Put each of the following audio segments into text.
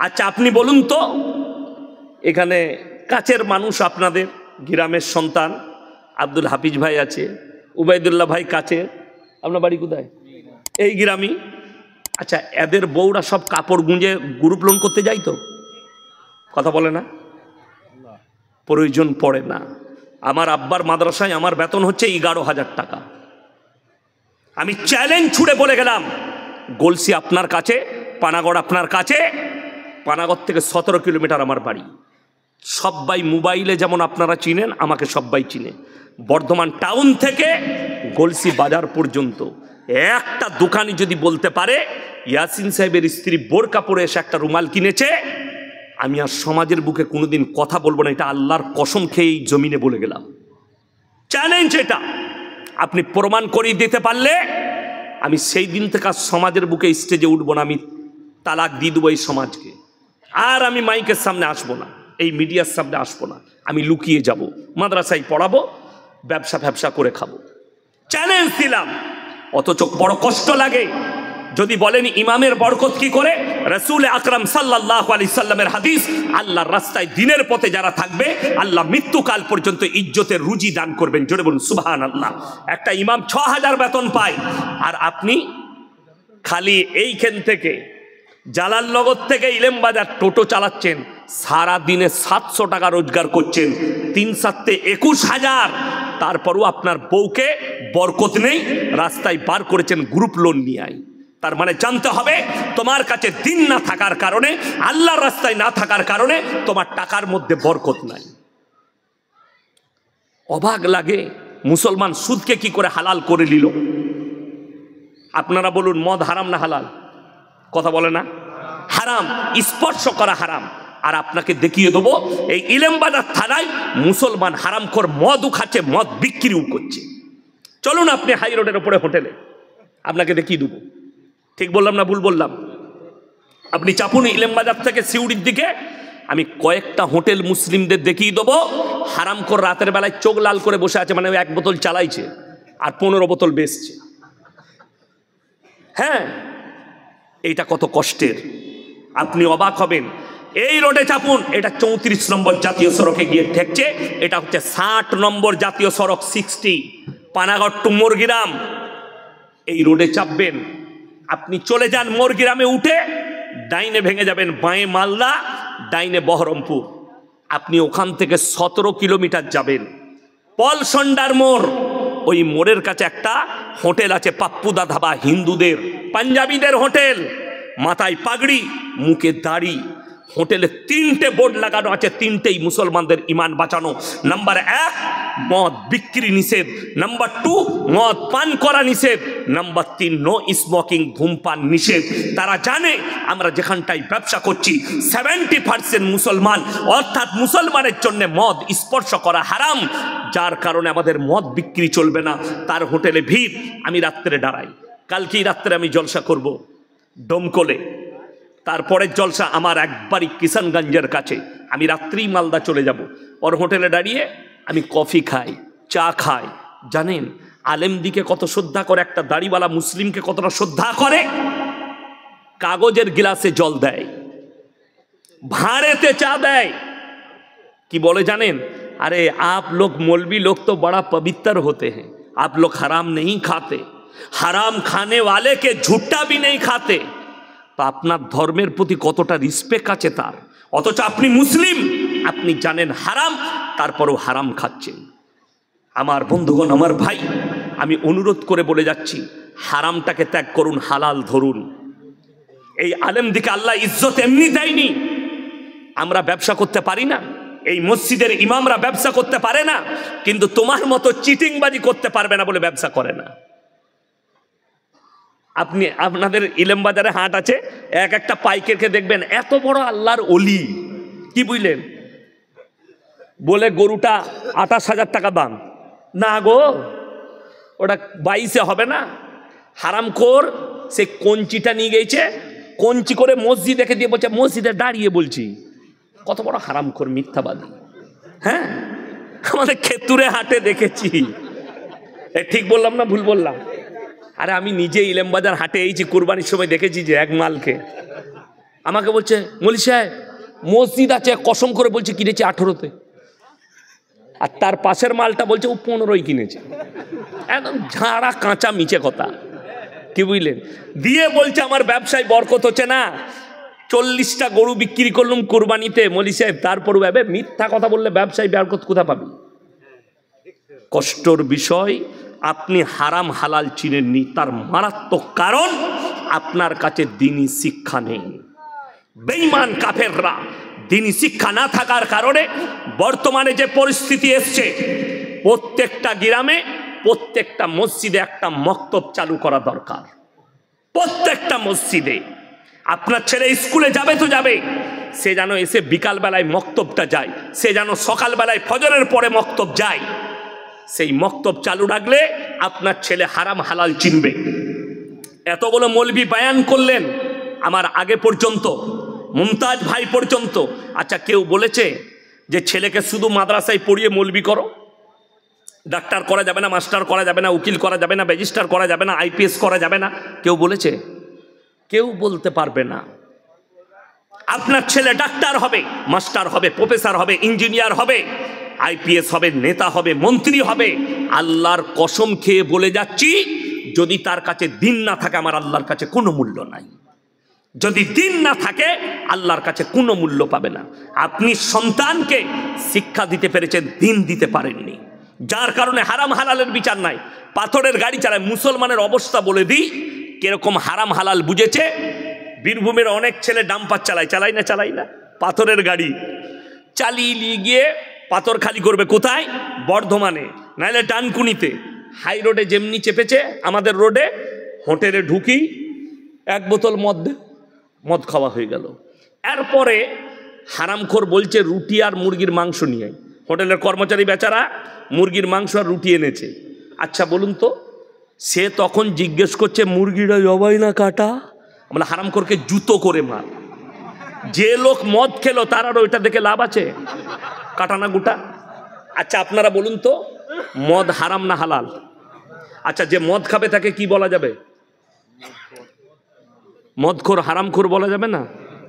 আচ্ছা আপনি বলুন তো, এখানে কাছের মানুষ আপনাদের গ্রামের সন্তান আব্দুল হাফিজ ভাই আছে, উবাইদুল্লাহ ভাই কাছে, আপনার বাড়ি কোথায়? এই গ্রামই। আচ্ছা এদের বউরা সব কাপড় গুঁজে গ্রুপ লোন করতে যাই তো? কথা বলে না? প্রয়োজন পড়ে না। আমার আব্বার মাদ্রাসায় আমার বেতন হচ্ছে 11,000 টাকা। আমি চ্যালেঞ্জ ছুড়ে বলে গেলাম, গলসি আপনার কাছে, পানাগড় আপনার কাছে, পানাগড় থেকে 17 কিলোমিটার আমার বাড়ি। সবাই মোবাইলে যেমন আপনারা চিনেন, আমাকে সবাই চিনে। বর্ধমান টাউন থেকে গলসি বাজার পর্যন্ত একটা দোকানি যদি বলতে পারে ইয়াসিন সাহেবের স্ত্রী বোরকা পরে এসে একটা রুমাল কিনেছে, আমি আর সমাজের বুকে কোনোদিন কথা বলবো না। এটা আল্লাহর কসম খেয়ে এই জমিনে বলে গেলাম, চ্যালেঞ্জ এটা। আপনি প্রমাণ করিয়ে দিতে পারলে আমি সেই দিন থেকে সমাজের বুকে স্টেজে উঠবো না, আমি তালাক দিয়ে দেবো এই সমাজকে। আর আমি মাইকের সামনে আসবো না, এই মিডিয়ার সামনে আসবো না, আমি লুকিয়ে যাব, মাদ্রাসায় পড়াবো, ব্যবসা করে খাবো। চ্যালেঞ্জ দিলাম। অথচ বড় কষ্ট লাগে যদি বলেন ইমামের বরকত কি করে? রাসূল আকরাম সাল্লাল্লাহু আলাইহি সাল্লামের হাদিস, আল্লাহর রাস্তায় দিনের পথে যারা থাকবে আল্লাহ মৃত্যুকাল পর্যন্ত ইজ্জতের রুজি দান করবেন। জোরে বলুন সুবহানাল্লাহ। একটা ইমাম 6000 বেতন পায়, আর আপনি খালি এইখান থেকে জালালনগর থেকে ইলেমবাজার টোটো চালাচ্ছেন, সারা দিনে 700 টাকা রোজগার করছেন, 3 7 21,000। তারপরও আপনার বউকে বরকত নেই, রাস্তায় বার করেছেন গ্রুপ লোন নিয়ে আয়। তার মানে জানতে হবে তোমার কাছে দিন না থাকার কারণে, আল্লাহর রাস্তায় না থাকার কারণে তোমার টাকার মধ্যে বরকত নাই। অবাক লাগে মুসলমান সুদকে কি করে হালাল করে নিল। আপনারা বলুন মদ হারাম না হালাল? কথা বলে না? হারাম, স্পর্শ করা হারাম। আর আপনাকে দেখিয়ে দেবো এই ইলেমবাজার থানায় মুসলমান হারামখোর মদও খাচ্ছে, মদ বিক্রিও করছে। চলুন আপনি হাই রোডের উপরে হোটেলে, আপনাকে দেখিয়ে দেবো। ঠিক বললাম না ভুল বললাম? আপনি চাপুন ইলেমবাজার থেকে সিউড়ির দিকে, আমি কয়েকটা হোটেল মুসলিমদের দেখিয়ে দেবো হারামখোর রাতের বেলায় চোখ লাল করে বসে আছে, মানে 1 বোতল চালাইছে আর 15 বোতল বেচছে। হ্যাঁ, এইটা কত কষ্টের, আপনি অবাক হবেন। এই রোডে চাপুন, এটা 34 নম্বর জাতীয় সড়কে গিয়ে ঠেকছে, এটা হচ্ছে 60 নম্বর জাতীয় সড়ক 60, পানাগড় টু মোরগ্রাম। এই রোডে চাপবেন, আপনি চলে যান মোরগ্রামে উঠে ডাইনে ভেঙে যাবেন, বাঁয়ে মালদা, ডাইনে বহরমপুর। আপনি ওখান থেকে 17 কিলোমিটার যাবেন, পলসন্ডার মোড়। ওই মোড়ের কাছে একটা হোটেল আছে, পাপ্পুদা ধাবা, হিন্দুদের পাঞ্জাবিদের হোটেল, মাথায় পাগড়ি, মুখে দাড়ি। হোটেলে 3টে বোর্ড লাগানো আছে, 3টেই মুসলমানদের ইমান বাঁচানো। নাম্বার 1 মদ বিক্রি নিষেধ, নাম্বার 2 মদ পান করা নিষেধ, নাম্বার 3 নো স্মোকিং, ধূমপান নিষেধ। তারা জানে আমরা যেখানটায় ব্যবসা করছি 70% মুসলমান, অর্থাৎ মুসলমানের জন্য মদ স্পর্শ করা হারাম, যার কারণে আমাদের মদ বিক্রি চলবে না। তার হোটেলে ভিড়। আমি রাত্রে দাঁড়াই, কালকেই রাত্রে আমি জলসা করব ডোমকলে, তারপরের জলসা আমার একবারই কিষানগঞ্জের কাছে। আমি রাত্রেই মালদা চলে যাব, ওর হোটেলে দাঁড়িয়ে আমি কফি খাই, চা খাই। জানেন আলেমদিকে কত শ্রদ্ধা করে, একটা দাড়িওয়ালা মুসলিমকে কতটা শ্রদ্ধা করে। কাগজের গ্লাসে জল দেয়, ভাঁড়েতে চা দেয়। কি বলে জানেন? अरे आप लोग मौलवी लोग तो बड़ा पवित्र होते हैं, आप लोग हराम नहीं खाते, हराम खाने वाले के झूठा भी नहीं खाते। তো আপনার ধর্মের প্রতি কতটা রিসপেক্ট আছে তার। অথচ আপনি মুসলিম, আপনি জানেন হারাম, তারপরও হারাম খাচ্ছেন। আমার বন্ধুগণ, আমার ভাই, আমি অনুরোধ করে বলে যাচ্ছি, হারামটাকে ত্যাগ করুন, হালাল ধরুন। এই আলেমদিকে আল্লাহ ইজ্জত এমনি দেয়নি। আমরা ব্যবসা করতে পারি না, এই মসজিদের ইমামরা ব্যবসা করতে পারে না, কিন্তু তোমার মতো চিটিংবাজি করতে পারবে না বলে ব্যবসা করে না। আপনি আপনাদের ইলেমবাজারে হাট আছে, এক একটা পাইকারকে দেখবেন এত বড় আল্লাহর ওলি, কি বুঝলেন, বলে গরুটা 28,000 টাকা দাম। না গো, ওটা 22-এ হবে না। হারামখোর সে কঞ্চিটা নিয়ে গেছে, কঞ্চি করে মসজিদ দেখে দিয়ে বলছে মসজিদে দাঁড়িয়ে বলছি। কত বড় হারামখোর, মিথ্যাবাদী। হ্যাঁ, আমাদের খেতুরে হাটে দেখেছি। ঠিক বললাম না ভুল বললাম? আরে আমি নিজে ইলেমবাজার হাটে এইছি, কুরবানির সময় দেখেছি যে এক মালকে আমাকে বলছে মৌলী সাহেব মসজিদ আছে, কসম করে বলছে কিনেছে 18-তে, আর তার পাশের মালটা বলছে ও 15-ই কিনেছে। একদম ঝাড়া কাঁচা মিছে কথা, কি বুঝলেন? দিয়ে বলছে আমার ব্যবসায় বরকত হচ্ছে না, 40টা গরু বিক্রি করলাম কোরবানিতে। মৌলী সাহেব তারপরও মিথ্যা কথা বললে ব্যবসায় বরকত কোথা পাবি? কষ্টর বিষয়, আপনি হারাম হালাল চিনেননি, তার মারাত্মক কারণ আপনার কাছে দ্বীনি শিক্ষা নেই। বেঈমান কাফেররা দ্বীনি শিক্ষা না থাকার কারণে বর্তমানে যে পরিস্থিতি এসছে, প্রত্যেকটা গ্রামে প্রত্যেকটা মসজিদে একটা মক্তব চালু করা দরকার। প্রত্যেকটা মসজিদে আপনার ছেলে স্কুলে যাবে তো যাবে, সে যেন এসে বিকালবেলায় মক্তবটা যায়, সে যেন সকালবেলায় ফজরের পরে মক্তব যায়। সেই মক্তব চালু রাখলে আপনার ছেলে হারাম হালাল চিনবে। এতগুলো মৌলবি বয়ান করলেন আমার আগে পর্যন্ত, মুমতাজ ভাই পর্যন্ত। আচ্ছা, কেউ বলেছে যে ছেলেকে শুধু মাদ্রাসায় পড়িয়ে মৌলবি করো, ডাক্তার করা যাবে না, মাস্টার করা যাবে না, উকিল করা যাবে না, রেজিস্ট্রার করা যাবে না, আইপিএস করা যাবে না? কেউ বলেছে? কেউ বলতে পারবে না। আপনার ছেলে ডাক্তার হবে, মাস্টার হবে, প্রফেসর হবে, ইঞ্জিনিয়ার হবে, আইপিএস হবে, নেতা হবে, মন্ত্রী হবে। আল্লাহর কসম খেয়ে বলে যাচ্ছি, যদি তার কাছে দিন না থাকে আমার আল্লাহর কাছে কোনো মূল্য নাই। যদি দিন না থাকে আল্লাহর কাছে কোনো মূল্য পাবে না। আপনি সন্তানকে শিক্ষা দিতে পেরেছেন, দিন দিতে পারেননি, যার কারণে হারাম হালালের বিচার নাই। পাথরের গাড়ি চালায়। মুসলমানের অবস্থা বলে দিই কিরকম হারাম হালাল বুঝেছে। বীরভূমের অনেক ছেলে ডাম্পার চালায় না, পাথরের গাড়ি চালিয়ে নিয়ে গিয়ে পাথর খালি করবে কোথায়? বর্ধমানে, নাইলে ডানকুনিতে। হাই রোডে যেমনি চেপেছে আমাদের রোডে, হোটেলে ঢুকি 1 বোতল মদ খাওয়া হয়ে গেল। এরপরে হারামখোর বলছে রুটি আর মুরগির মাংস নিয়ে। হোটেলের কর্মচারী বেচারা মুরগির মাংস আর রুটি এনেছে। আচ্ছা বলুন তো, সে তখন জিজ্ঞেস করছে মুরগিটা জবাই না কাটা? আমরা হারামখোরকে জুতো করে মার। যে লোক মদ খেলো তার আর ওইটা দেখে লাভ আছে? কাটা না গোটা? আচ্ছা আপনারা বলুন তো, মদ হারাম না হালাল? আচ্ছা, যে মদ খাবে তাকে কি বলা যাবে? মদখোর, হারামখোর বলা যাবে না?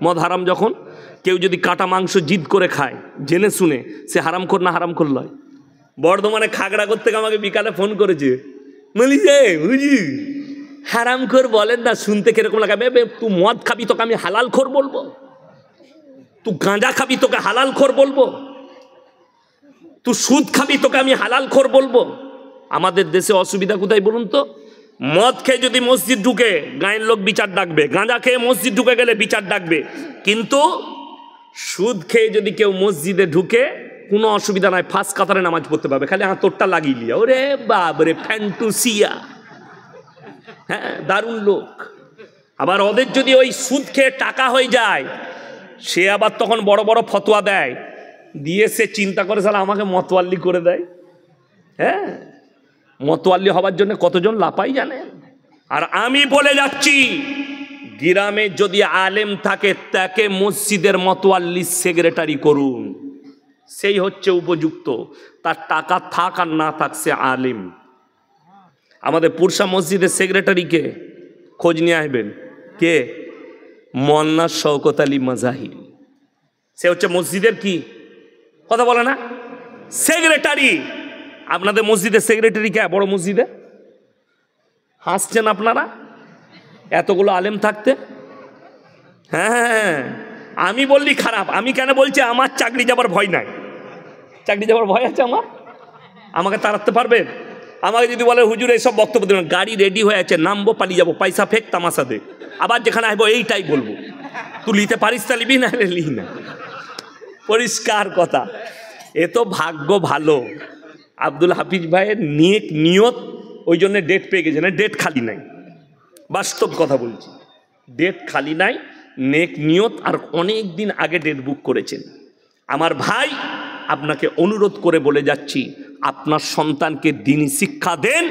মদ হারাম যখন। কেউ যদি কাটা মাংস জিদ করে খায় জেনে শুনে, সে হারামখোর না হারামখোর নয়? বর্ধমানে খাগড়াগড় থেকে আমাকে বিকালে ফোন করেছে, বলি যে বুঝি হারামখোর বলেন না, শুনতে কিরকম লাগাবে? তুই মদ খাবি তোকে আমি হালাল খোর বলবো? তুই গাঁজা খাবি তোকে হালাল খোর বলবো? তুই সুদ খাবি তোকে আমি হালাল খোর বলবো? আমাদের দেশে অসুবিধা কোথায় বলুন তো? মদ খেয়ে যদি মসজিদ ঢুকে গায়ের লোক বিচার ডাকবে, গাঁজা খেয়ে মসজিদ ঢুকে গেলে বিচার ডাকবে, কিন্তু সুদ খেয়ে যদি কেউ মসজিদে ঢুকে কোনো অসুবিধা নাই, ফার্স্ট কাতারে নামাজ পড়তে পারবে, খালি হাতরটা লাগিয়ে লিয়া। ওরে বাবরে ফ্যান্টুসিয়া, হ্যাঁ দারুণ লোক। আবার ওদের যদি ওই সুদ খেয়ে টাকা হয়ে যায়, সে আবার তখন বড় বড় ফতোয়া দেয়, দিয়ে সে চিন্তা করে সালা আমাকে মতওয়াল্লি করে দেয়। হ্যাঁ, মতওয়াল্লি হবার জন্য কতজন লাপাই জানেন। আর আমি বলে যাচ্ছি, গ্রামে যদি আলেম থাকে তাকে মসজিদের মতওয়াল্লি সেক্রেটারি করুন, সেই হচ্ছে উপযুক্ত। তার টাকা থাক আর না থাক, সে আলেম। আমাদের পুরসা মসজিদের সেক্রেটারিকে খোঁজ নিয়ে আসবেন, কে? মোল্লা শওকত আলী মাজাহির। সে হচ্ছে মসজিদের কি কথা বলে না, সেক্রেটারি। আপনাদের মসজিদের সেক্রেটারি কে? বড় মসজিদে হাসছেন আপনারা এতগুলো আলেম থাকতে? হ্যাঁ, আমি বললি খারাপ। আমি কেন বলছি? আমার চাকরি যাবার ভয় নাই। চাকরি যাবার ভয় আছে আমার? আমাকে তাড়াতে পারবেন? আমাকে যদি বলে হুজুর এইসব বক্তব্য দেবেন, গাড়ি রেডি হয়ে আছে, নামবো, পালিয়ে যাবো, পয়সা ফেক, তামাশা দে, আবার যেখানে আসবো এইটাই বলবো, তুই লিতে পারিস তা লিবি, না লি না। পরিষ্কার কথা। এ তো ভাগ্য ভালো, আব্দুল হাফিজ ভাইয়ের নেক নিয়ত, ওই জন্য ডেট পেয়ে গেছে। না, ডেট খালি নাই, বাস্তব কথা বলছি, ডেট খালি নাই, নেক নিয়ত, আর অনেক দিন আগে ডেট বুক করেছেন। আমার ভাই, আপনাকে অনুরোধ করে বলে যাচ্ছি, আপনার সন্তানকে দ্বীনি শিক্ষা দেন,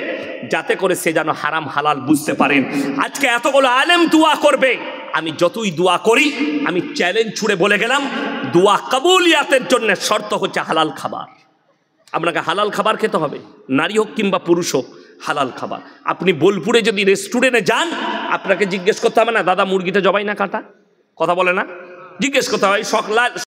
যাতে করে সে যেন হারাম হালাল বুঝতে পারেন। আজকে এতগুলো আলেম দোয়া করবে, আমি যতই দোয়া করি, আমি চ্যালেঞ্জ ছুড়ে বলে গেলাম, দোয়া কবুলিয়াতের জন্য শর্ত হচ্ছে হালাল খাবার। আপনাকে হালাল খাবার খেতে হবে, নারী হোক কিংবা পুরুষ হোক, হালাল খাবার। আপনি বোলপুরে যদি রেস্টুরেন্টে যান, আপনাকে জিজ্ঞেস করতে হবে না দাদা মুরগিটা জবাই না কাটা? কথা বলে না, জিজ্ঞেস করতে হয়।